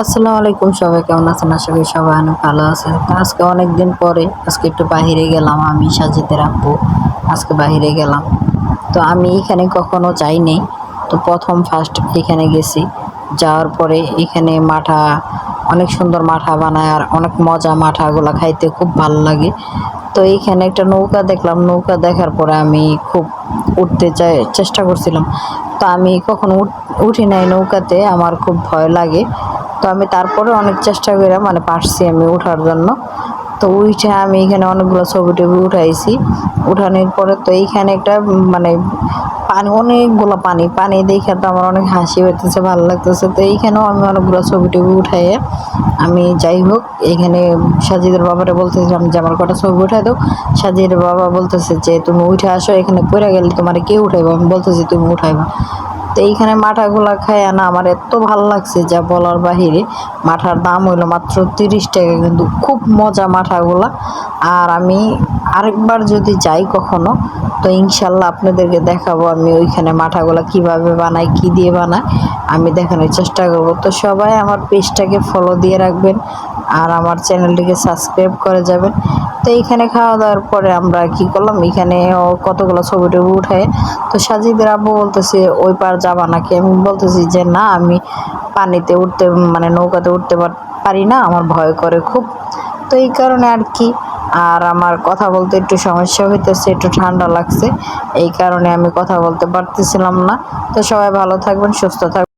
আসসালামু আলাইকুম, সবাই কেমন আছেন? আশা করি সবাই অনেক ভালো আছেন। তো আজকে অনেকদিন পরে আজকে একটু বাহিরে গেলাম, আমি সাজিদের আব্বু আজকে বাহিরে গেলাম। তো আমি এখানে কখনো যাইনি, তো প্রথম ফার্স্ট এখানে গেছি। যাওয়ার পরে এখানে মাঠা অনেক সুন্দর মাঠা বানায়, আর অনেক মজা, মাঠাগুলো খাইতে খুব ভালো লাগে। তো এইখানে একটা নৌকা দেখলাম, নৌকা দেখার পরে আমি খুব উঠতে চেষ্টা করছিলাম। তো আমি কখনো উঠি নাই নৌকাতে, আমার খুব ভয় লাগে। তো আমি তারপরে অনেক চেষ্টা করে মানে পারছি আমি ওঠার জন্য। তো উঠে আমি এখানে অনেকগুলো ছবি টবি উঠাইছি। উঠানোর পরে তো এইখানে একটা মানে পানি, অনেকগুলো পানি পানি দেখে তো আমার অনেক হাসি হইতেছে, ভালো লাগতেছে। তো এইখানেও আমি অনেকগুলো ছবি টবি উঠাইয়ে আমি যাই হোক এখানে সাজিদের বাবারে বলতেছিলাম যে আমার কটা ছবি উঠাই দাও। সাজিদের বাবা বলতেছে যে তুমি উঠে আসো, এখানে পড়ে গেলে তোমার কে উঠাইবো? আমি বলতেছি তুমি উঠাইবা। তো এইখানে মাঠাগুলা খায় না আমার এত ভালো লাগছে যা বলার বাহিরে। মাঠার দাম হইলো মাত্র 30 টাকা, কিন্তু খুব মজা মাঠাগুলা। আর আমি আরেকবার যদি যাই কখনো, তো ইনশাল্লাহ আপনাদেরকে দেখাবো আমি ওইখানে মাঠাগুলা কিভাবে বানাই, কি দিয়ে বানাই আমি দেখানোর চেষ্টা করব। তো সবাই আমার পেজটাকে ফলো দিয়ে রাখবেন, আর আমার চ্যানেলটিকে সাবস্ক্রাইব করে যাবেন। তো এইখানে খাওয়া দাওয়ার পরে আমরা কি করলাম, এখানে কতগুলো ছবি টবি উঠায়। তো সাজিদের আব্বু বলতেছে ওই পার যাবা নাকি? আমি বলতেছি যে না, আমি পানিতে উঠতে মানে নৌকাতে উঠতে পারি না, আমার ভয় করে খুব। তো এই কারণে আর কি, আর আমার কথা বলতে একটু সমস্যা হইতেছে, একটু ঠান্ডা লাগছে, এই কারণে আমি কথা বলতে পারতেছিলাম না। তো সবাই ভালো থাকবেন, সুস্থ থাকবেন।